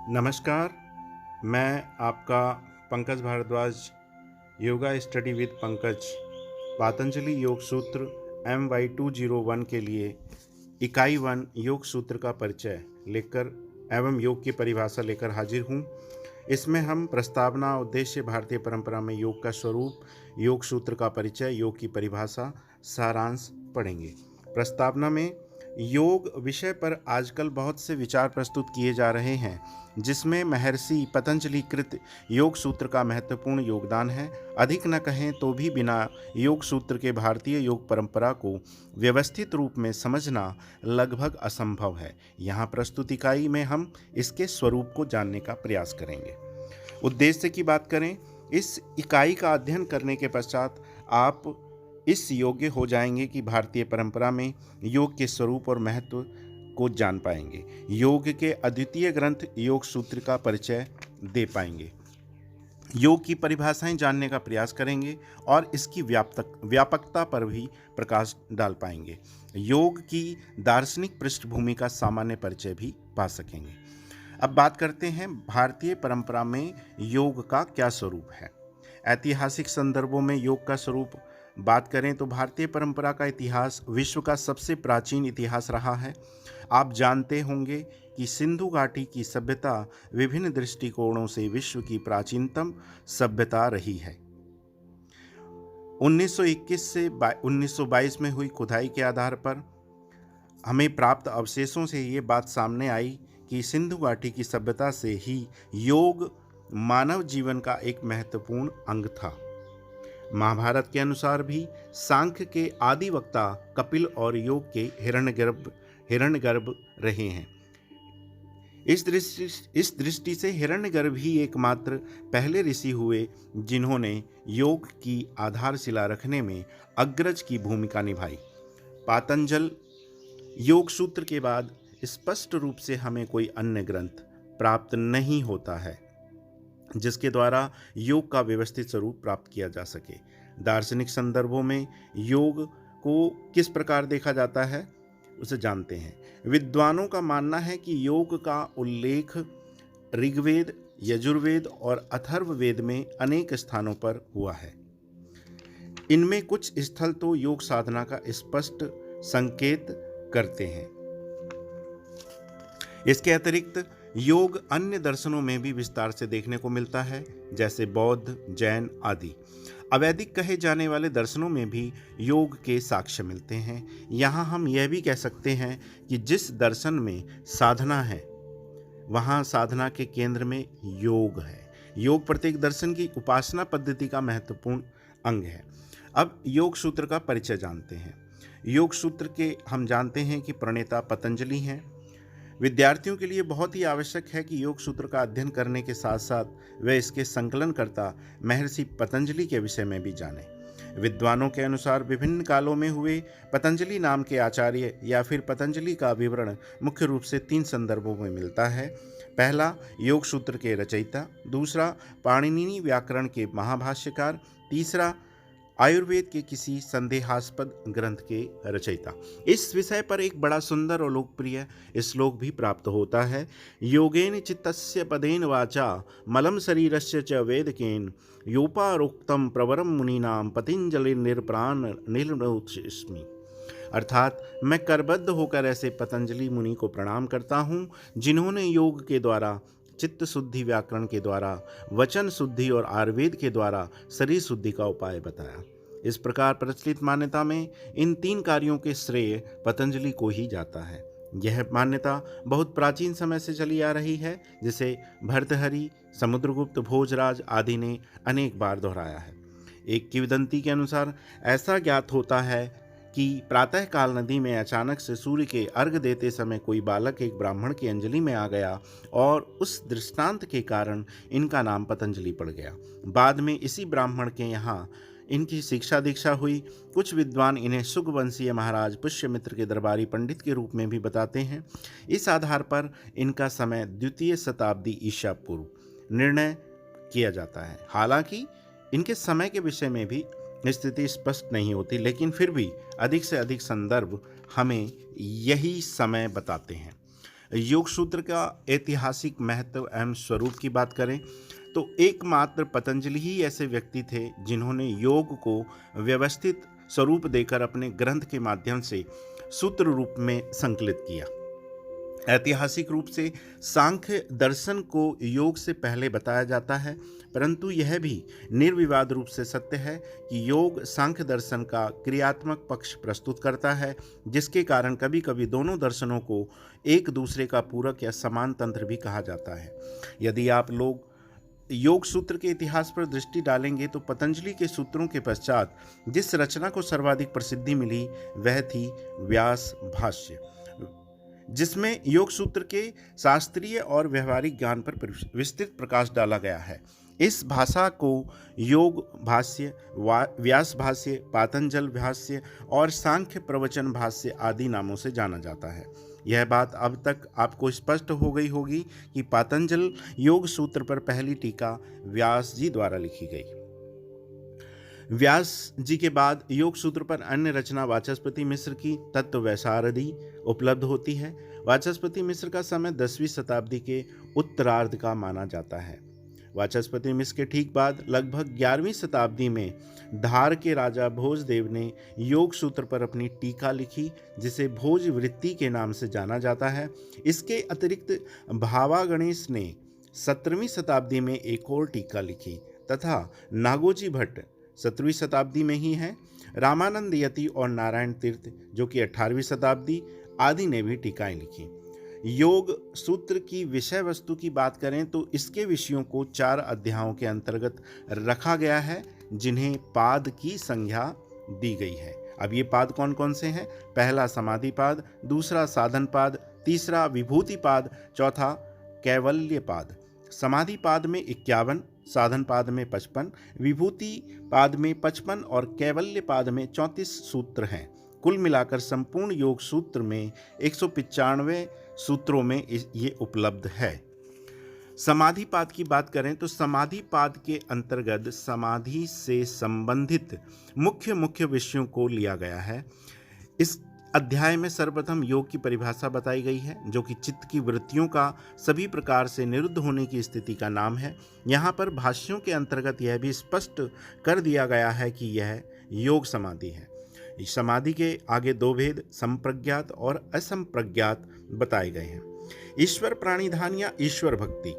नमस्कार, मैं आपका पंकज भारद्वाज, योगा स्टडी विद पंकज, पातंजलि योग सूत्र MY201 के लिए इकाई 1 योग सूत्र का परिचय लेकर एवं योग की परिभाषा लेकर हाजिर हूँ। इसमें हम प्रस्तावना, उद्देश्य, भारतीय परंपरा में योग का स्वरूप, योग सूत्र का परिचय, योग की परिभाषा, सारांश पढ़ेंगे। प्रस्तावना में योग विषय पर आजकल बहुत से विचार प्रस्तुत किए जा रहे हैं, जिसमें महर्षि पतंजलि कृत योग सूत्र का महत्वपूर्ण योगदान है। अधिक न कहें तो भी बिना योग सूत्र के भारतीय योग परंपरा को व्यवस्थित रूप में समझना लगभग असंभव है। यहाँ प्रस्तुत इकाई में हम इसके स्वरूप को जानने का प्रयास करेंगे। उद्देश्य की बात करें, इस इकाई का अध्ययन करने के पश्चात आप इस योग्य हो जाएंगे कि भारतीय परंपरा में योग के स्वरूप और महत्व को जान पाएंगे। योग के अद्वितीय ग्रंथ योग सूत्र का परिचय दे पाएंगे। योग की परिभाषाएं जानने का प्रयास करेंगे और इसकी व्यापकता पर भी प्रकाश डाल पाएंगे। योग की दार्शनिक पृष्ठभूमि का सामान्य परिचय भी पा सकेंगे। अब बात करते हैं भारतीय परंपरा में योग का क्या स्वरूप है। ऐतिहासिक संदर्भों में योग का स्वरूप बात करें तो भारतीय परंपरा का इतिहास विश्व का सबसे प्राचीन इतिहास रहा है। आप जानते होंगे कि सिंधु घाटी की सभ्यता विभिन्न दृष्टिकोणों से विश्व की प्राचीनतम सभ्यता रही है। 1921 से 1922 में हुई खुदाई के आधार पर हमें प्राप्त अवशेषों से ये बात सामने आई कि सिंधु घाटी की सभ्यता से ही योग मानव जीवन का एक महत्वपूर्ण अंग था। महाभारत के अनुसार भी सांख्य के आदि वक्ता कपिल और योग के हिरण्यगर्भ रहे हैं। इस दृष्टि से हिरण्यगर्भ ही एकमात्र पहले ऋषि हुए जिन्होंने योग की आधारशिला रखने में अग्रज की भूमिका निभाई। पातंजल योग सूत्र के बाद स्पष्ट रूप से हमें कोई अन्य ग्रंथ प्राप्त नहीं होता है जिसके द्वारा योग का व्यवस्थित स्वरूप प्राप्त किया जा सके। दार्शनिक संदर्भों में योग को किस प्रकार देखा जाता है उसे जानते हैं। विद्वानों का मानना है कि योग का उल्लेख ऋग्वेद, यजुर्वेद और अथर्ववेद में अनेक स्थानों पर हुआ है। इनमें कुछ स्थल तो योग साधना का स्पष्ट संकेत करते हैं। इसके अतिरिक्त योग अन्य दर्शनों में भी विस्तार से देखने को मिलता है, जैसे बौद्ध, जैन आदि। अवैदिक कहे जाने वाले दर्शनों में भी योग के साक्ष्य मिलते हैं। यहाँ हम यह भी कह सकते हैं कि जिस दर्शन में साधना है वहाँ साधना के केंद्र में योग है। योग प्रत्येक दर्शन की उपासना पद्धति का महत्वपूर्ण अंग है। अब योग सूत्र का परिचय जानते हैं। योग सूत्र के हम जानते हैं कि प्रणेता पतंजलि हैं। विद्यार्थियों के लिए बहुत ही आवश्यक है कि योग सूत्र का अध्ययन करने के साथ साथ वे इसके संकलनकर्ता महर्षि पतंजलि के विषय में भी जानें। विद्वानों के अनुसार विभिन्न कालों में हुए पतंजलि नाम के आचार्य या फिर पतंजलि का विवरण मुख्य रूप से 3 संदर्भों में मिलता है। पहला, योग सूत्र के रचयिता। दूसरा, पाणिनि व्याकरण के महाभाष्यकार। तीसरा, आयुर्वेद के किसी संदेहास्पद ग्रंथ के रचयिता। इस विषय पर एक बड़ा सुंदर और लोकप्रिय श्लोक भी प्राप्त होता है। योगेन चित्तस्य पदेन वाचा मलम शरीरस्य च वेदकेन योपारोक्तम प्रवरम मुनीनाम पतंजलि निर्प्राण निर्णोत्स्मि। अर्थात मैं करबद्ध होकर ऐसे पतंजलि मुनि को प्रणाम करता हूँ जिन्होंने योग के द्वारा, चित्त शुद्धि व्याकरण के द्वारा, वचन शुद्धि और आयुर्वेद के द्वारा शरीर शुद्धि का उपाय बताया। इस प्रकार प्रचलित मान्यता में इन 3 कार्यों के श्रेय पतंजलि को ही जाता है। यह मान्यता बहुत प्राचीन समय से चली आ रही है, जिसे भर्तृहरि, समुद्रगुप्त, भोजराज आदि ने अनेक बार दोहराया है। एक किंवदंती के अनुसार ऐसा ज्ञात होता है कि प्रातःकाल नदी में अचानक से सूर्य के अर्घ देते समय कोई बालक एक ब्राह्मण की अंजलि में आ गया और उस दृष्टांत के कारण इनका नाम पतंजलि पड़ गया। बाद में इसी ब्राह्मण के यहाँ इनकी शिक्षा दीक्षा हुई। कुछ विद्वान इन्हें सुगवंशीय महाराज पुष्यमित्र के दरबारी पंडित के रूप में भी बताते हैं। इस आधार पर इनका समय 2वीं शताब्दी ईसा पूर्व निर्णय किया जाता है। हालांकि इनके समय के विषय में भी स्थिति स्पष्ट नहीं होती, लेकिन फिर भी अधिक से अधिक संदर्भ हमें यही समय बताते हैं। योग सूत्र का ऐतिहासिक महत्व एवं स्वरूप की बात करें तो एकमात्र पतंजलि ही ऐसे व्यक्ति थे जिन्होंने योग को व्यवस्थित स्वरूप देकर अपने ग्रंथ के माध्यम से सूत्र रूप में संकलित किया। ऐतिहासिक रूप से सांख्य दर्शन को योग से पहले बताया जाता है, परंतु यह भी निर्विवाद रूप से सत्य है कि योग सांख्य दर्शन का क्रियात्मक पक्ष प्रस्तुत करता है, जिसके कारण कभी कभी दोनों दर्शनों को एक दूसरे का पूरक या समान तंत्र भी कहा जाता है। यदि आप लोग योग सूत्र के इतिहास पर दृष्टि डालेंगे तो पतंजलि के सूत्रों के पश्चात जिस रचना को सर्वाधिक प्रसिद्धि मिली वह थी व्यास भाष्य, जिसमें योग सूत्र के शास्त्रीय और व्यवहारिक ज्ञान पर विस्तृत प्रकाश डाला गया है। इस भाषा को योग भाष्य, व्यास भाष्य, पातंजल भाष्य और सांख्य प्रवचन भाष्य आदि नामों से जाना जाता है। यह बात अब तक आपको स्पष्ट हो गई होगी कि पातंजल योग सूत्र पर पहली टीका व्यास जी द्वारा लिखी गई। व्यास जी के बाद योग सूत्र पर अन्य रचना वाचस्पति मिश्र की तत्ववैशारदी उपलब्ध होती है। वाचस्पति मिश्र का समय 10वीं शताब्दी के उत्तरार्ध का माना जाता है। वाचस्पति मिश्र के ठीक बाद लगभग 11वीं शताब्दी में धार के राजा भोजदेव ने योग सूत्र पर अपनी टीका लिखी, जिसे भोज वृत्ति के नाम से जाना जाता है। इसके अतिरिक्त भावा गणेश ने 17वीं शताब्दी में एक और टीका लिखी तथा नागोजी भट्ट 17वीं शताब्दी में ही है। रामानंद यति और नारायण तीर्थ जो कि 18वीं शताब्दी आदि ने भी टीकाएं लिखी। योग सूत्र की विषय वस्तु की बात करें तो इसके विषयों को 4 अध्यायों के अंतर्गत रखा गया है, जिन्हें पाद की संज्ञा दी गई है। अब ये पाद कौन कौन से हैं? पहला समाधि पाद, दूसरा साधन पाद, तीसरा विभूति पाद, चौथा कैवल्य पाद। समाधि पाद में 51, साधन पाद में 55, विभूति पाद में 55 और कैवल्य पाद में 34 सूत्र हैं। कुल मिलाकर संपूर्ण योग सूत्र में 195 सूत्रों में ये उपलब्ध है। समाधि पाद की बात करें तो समाधि पाद के अंतर्गत समाधि से संबंधित मुख्य विषयों को लिया गया है। इस अध्याय में सर्वप्रथम योग की परिभाषा बताई गई है, जो कि चित्त की वृत्तियों का सभी प्रकार से निरुद्ध होने की स्थिति का नाम है। यहाँ पर भाष्यों के अंतर्गत यह भी स्पष्ट कर दिया गया है कि यह योग समाधि है। इस समाधि के आगे 2 भेद संप्रज्ञात और असंप्रज्ञात बताए गए हैं। ईश्वर प्राणिधान या ईश्वर भक्ति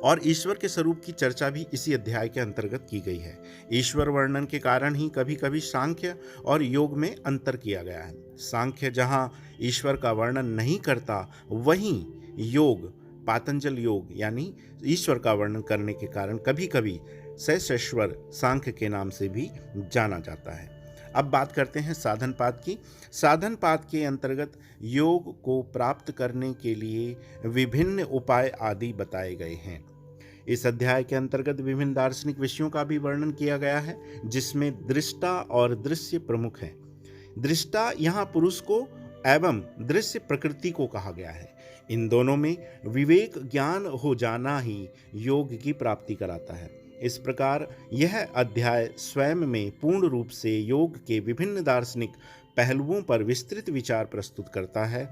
और ईश्वर के स्वरूप की चर्चा भी इसी अध्याय के अंतर्गत की गई है। ईश्वर वर्णन के कारण ही कभी कभी सांख्य और योग में अंतर किया गया है। सांख्य जहाँ ईश्वर का वर्णन नहीं करता, वहीं योग पातंजल योग यानी ईश्वर का वर्णन करने के कारण कभी कभी सहस्रेश्वर सांख्य के नाम से भी जाना जाता है। अब बात करते हैं साधन पाद की। साधन पाद के अंतर्गत योग को प्राप्त करने के लिए विभिन्न उपाय आदि बताए गए हैं। इस अध्याय के अंतर्गत विभिन्न दार्शनिक विषयों का भी वर्णन किया गया है, जिसमें दृष्टा और दृश्य प्रमुख हैं। दृष्टा यहाँ पुरुष को एवं दृश्य प्रकृति को कहा गया है। इन दोनों में विवेक ज्ञान हो जाना ही योग की प्राप्ति कराता है। इस प्रकार यह अध्याय स्वयं में पूर्ण रूप से योग के विभिन्न दार्शनिक पहलुओं पर विस्तृत विचार प्रस्तुत करता है।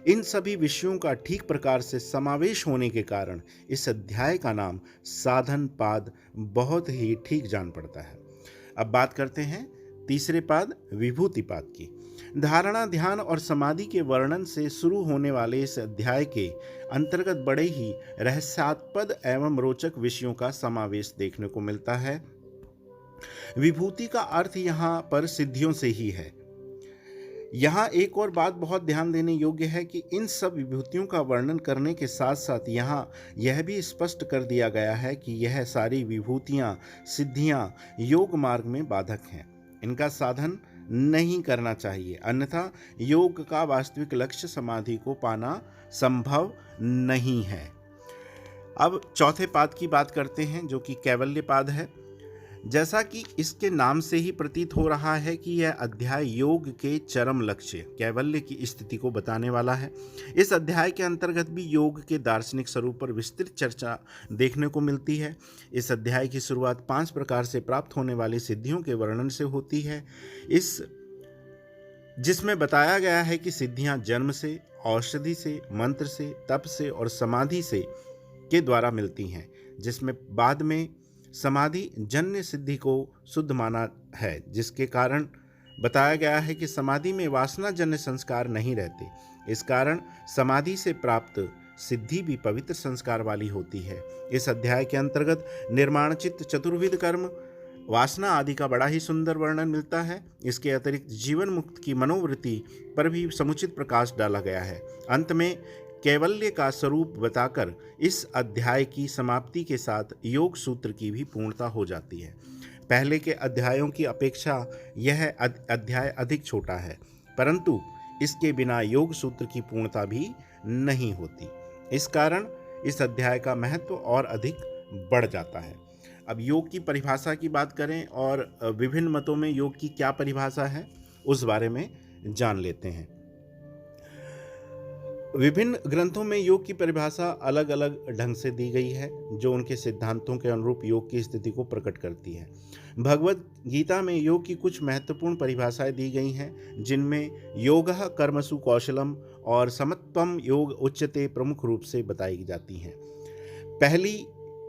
इन सभी विषयों का ठीक प्रकार से समावेश होने के कारण इस अध्याय का नाम साधन पाद बहुत ही ठीक जान पड़ता है। अब बात करते हैं तीसरे पाद विभूति पाद की। धारणा, ध्यान और समाधि के वर्णन से शुरू होने वाले इस अध्याय के अंतर्गत बड़े ही रहस्यास्पद एवं रोचक विषयों का समावेश देखने को मिलता है। विभूति का अर्थ यहाँ पर सिद्धियों से ही है। यहाँ एक और बात बहुत ध्यान देने योग्य है कि इन सब विभूतियों का वर्णन करने के साथ साथ यहाँ यह भी स्पष्ट कर दिया गया है कि यह सारी विभूतियाँ, सिद्धियाँ योग मार्ग में बाधक हैं। इनका साधन नहीं करना चाहिए, अन्यथा योग का वास्तविक लक्ष्य समाधि को पाना संभव नहीं है। अब चौथे पाद की बात करते हैं, जो कि कैवल्य पाद है। जैसा कि इसके नाम से ही प्रतीत हो रहा है कि यह अध्याय योग के चरम लक्ष्य कैवल्य की स्थिति को बताने वाला है। इस अध्याय के अंतर्गत भी योग के दार्शनिक स्वरूप पर विस्तृत चर्चा देखने को मिलती है। इस अध्याय की शुरुआत 5 प्रकार से प्राप्त होने वाली सिद्धियों के वर्णन से होती है। इस जिसमें बताया गया है कि सिद्धियां जन्म से, औषधि से, मंत्र से, तप से और समाधि से के द्वारा मिलती हैं, जिसमें बाद में समाधि जन्य सिद्धि को शुद्ध माना है, जिसके कारण बताया गया है कि समाधि में वासना जन्य संस्कार नहीं रहते। इस कारण समाधि से प्राप्त सिद्धि भी पवित्र संस्कार वाली होती है। इस अध्याय के अंतर्गत निर्माण चित्त, चतुर्विध कर्म, वासना आदि का बड़ा ही सुंदर वर्णन मिलता है। इसके अतिरिक्त जीवन मुक्त की मनोवृत्ति पर भी समुचित प्रकाश डाला गया है। अंत में कैवल्य का स्वरूप बताकर इस अध्याय की समाप्ति के साथ योग सूत्र की भी पूर्णता हो जाती है। पहले के अध्यायों की अपेक्षा यह अध्याय अधिक छोटा है, परंतु इसके बिना योग सूत्र की पूर्णता भी नहीं होती। इस कारण इस अध्याय का महत्व और अधिक बढ़ जाता है। अब योग की परिभाषा की बात करें और विभिन्न मतों में योग की क्या परिभाषा है, उस बारे में जान लेते हैं। विभिन्न ग्रंथों में योग की परिभाषा अलग अलग ढंग से दी गई है, जो उनके सिद्धांतों के अनुरूप योग की स्थिति को प्रकट करती है। भगवत गीता में योग की कुछ महत्वपूर्ण परिभाषाएं दी गई हैं, जिनमें योगः कर्मसु कौशलम और समत्वम योग उच्यते प्रमुख रूप से बताई जाती हैं। पहली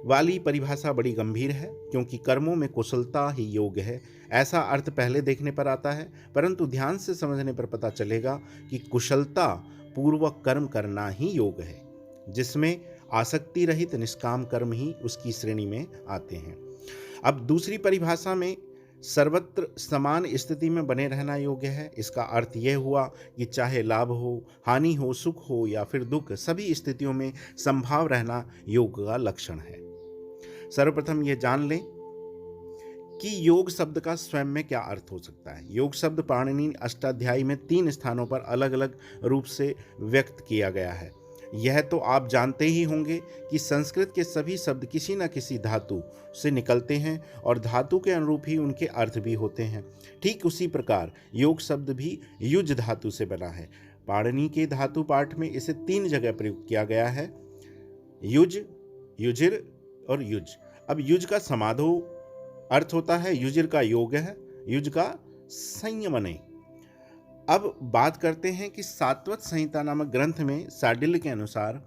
वाली परिभाषा बड़ी गंभीर है, क्योंकि कर्मों में कुशलता ही योग है, ऐसा अर्थ पहले देखने पर आता है, परंतु ध्यान से समझने पर पता चलेगा कि कुशलता पूर्वक कर्म करना ही योग है, जिसमें आसक्ति रहित निष्काम कर्म ही उसकी श्रेणी में आते हैं। अब दूसरी परिभाषा में सर्वत्र समान स्थिति में बने रहना योग्य है। इसका अर्थ यह हुआ कि चाहे लाभ हो, हानि हो, सुख हो या फिर दुख, सभी स्थितियों में संभाव रहना योग का लक्षण है। सर्वप्रथम ये जान लें कि योग शब्द का स्वयं में क्या अर्थ हो सकता है। योग शब्द पाणिनि अष्टाध्यायी में 3 स्थानों पर अलग अलग रूप से व्यक्त किया गया है। यह तो आप जानते ही होंगे कि संस्कृत के सभी शब्द किसी न किसी धातु से निकलते हैं और धातु के अनुरूप ही उनके अर्थ भी होते हैं। ठीक उसी प्रकार योग शब्द भी युज धातु से बना है। पाणिनि के धातु पाठ में इसे 3 जगह प्रयुक्त किया गया है, युज, युजिर और युज। अब युज का समाधो अर्थ होता है, युजिर का योग है, युज का संयमने। अब बात करते हैं कि सात्वत संहिता नामक ग्रंथ में शार्डिल्य के अनुसार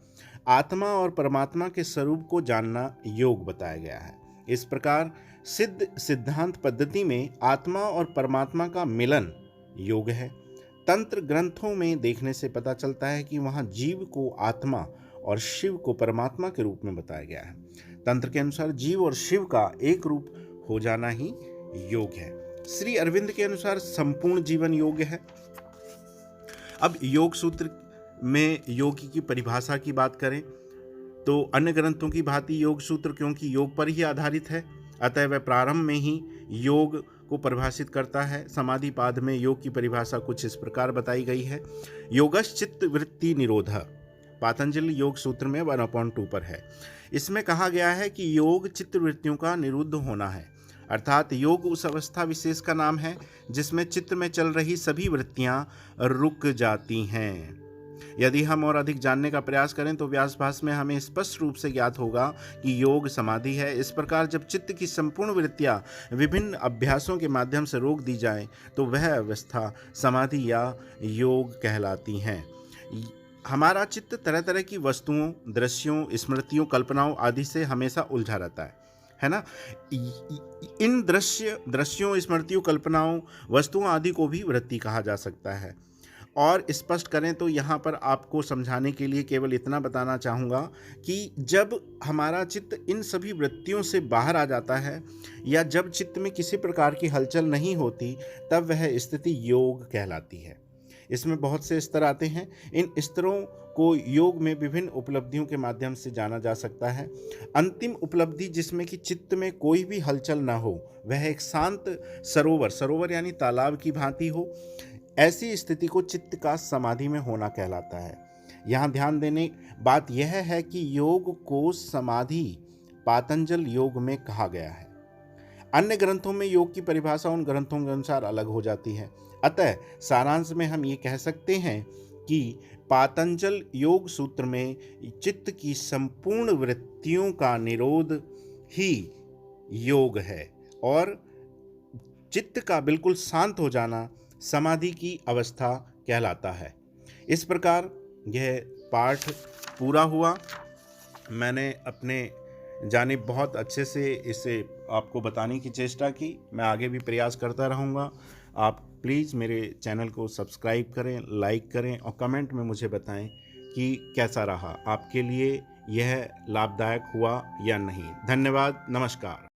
आत्मा और परमात्मा के स्वरूप को जानना योग बताया गया है। इस प्रकार सिद्ध सिद्धांत पद्धति में आत्मा और परमात्मा का मिलन योग है। तंत्र ग्रंथों में देखने से पता चलता है कि वहाँ जीव को आत्मा और शिव को परमात्मा के रूप में बताया गया है। तंत्र के अनुसार जीव और शिव का एक रूप हो जाना ही योग है। श्री अरविंद के अनुसार संपूर्ण जीवन योग है। अब योग सूत्र में योग की परिभाषा की बात करें तो अन्य ग्रंथों की भांति योग सूत्र क्योंकि योग पर ही आधारित है, अतः वह प्रारंभ में ही योग को परिभाषित करता है। समाधि पाद में योग की परिभाषा कुछ इस प्रकार बताई गई है। योगश्चित्त वृत्ति निरोधः पातंजलि योग सूत्र में 1/2 पर है। इसमें कहा गया है कि योग चित्त वृत्तियों का निरुद्ध होना है, अर्थात योग उस अवस्था विशेष का नाम है जिसमें चित्त में चल रही सभी वृत्तियां रुक जाती हैं। यदि हम और अधिक जानने का प्रयास करें तो व्यासभास में हमें स्पष्ट रूप से ज्ञात होगा कि योग समाधि है। इस प्रकार जब चित्त की संपूर्ण वृत्तियां विभिन्न अभ्यासों के माध्यम से रोक दी जाए तो वह अवस्था समाधि या योग कहलाती है। हमारा चित्त तरह तरह की वस्तुओं, दृश्यों, स्मृतियों, कल्पनाओं आदि से हमेशा उलझा रहता है ना। इन दृश्यों, स्मृतियों, कल्पनाओं, वस्तुओं आदि को भी वृत्ति कहा जा सकता है। और स्पष्ट करें तो यहाँ पर आपको समझाने के लिए केवल इतना बताना चाहूँगा कि जब हमारा चित्त इन सभी वृत्तियों से बाहर आ जाता है या जब चित्त में किसी प्रकार की हलचल नहीं होती, तब वह स्थिति योग कहलाती है। इसमें बहुत से स्तर आते हैं। इन स्तरों को योग में विभिन्न उपलब्धियों के माध्यम से जाना जा सकता है। अंतिम उपलब्धि जिसमें कि चित्त में कोई भी हलचल ना हो, वह एक शांत सरोवर यानी तालाब की भांति हो, ऐसी स्थिति को चित्त का समाधि में होना कहलाता है। यहाँ ध्यान देने बात यह है कि योग को समाधि पातंजल योग में कहा गया है। अन्य ग्रंथों में योग की परिभाषा उन ग्रंथों के अनुसार अलग हो जाती है। अतः सारांश में हम ये कह सकते हैं कि पातंजल योग सूत्र में चित्त की संपूर्ण वृत्तियों का निरोध ही योग है और चित्त का बिल्कुल शांत हो जाना समाधि की अवस्था कहलाता है। इस प्रकार यह पाठ पूरा हुआ। मैंने अपने जानिब बहुत अच्छे से इसे आपको बताने की चेष्टा की। मैं आगे भी प्रयास करता रहूँगा। आप प्लीज़ मेरे चैनल को सब्सक्राइब करें, लाइक करें और कमेंट में मुझे बताएं कि कैसा रहा, आपके लिए यह लाभदायक हुआ या नहीं। धन्यवाद। नमस्कार।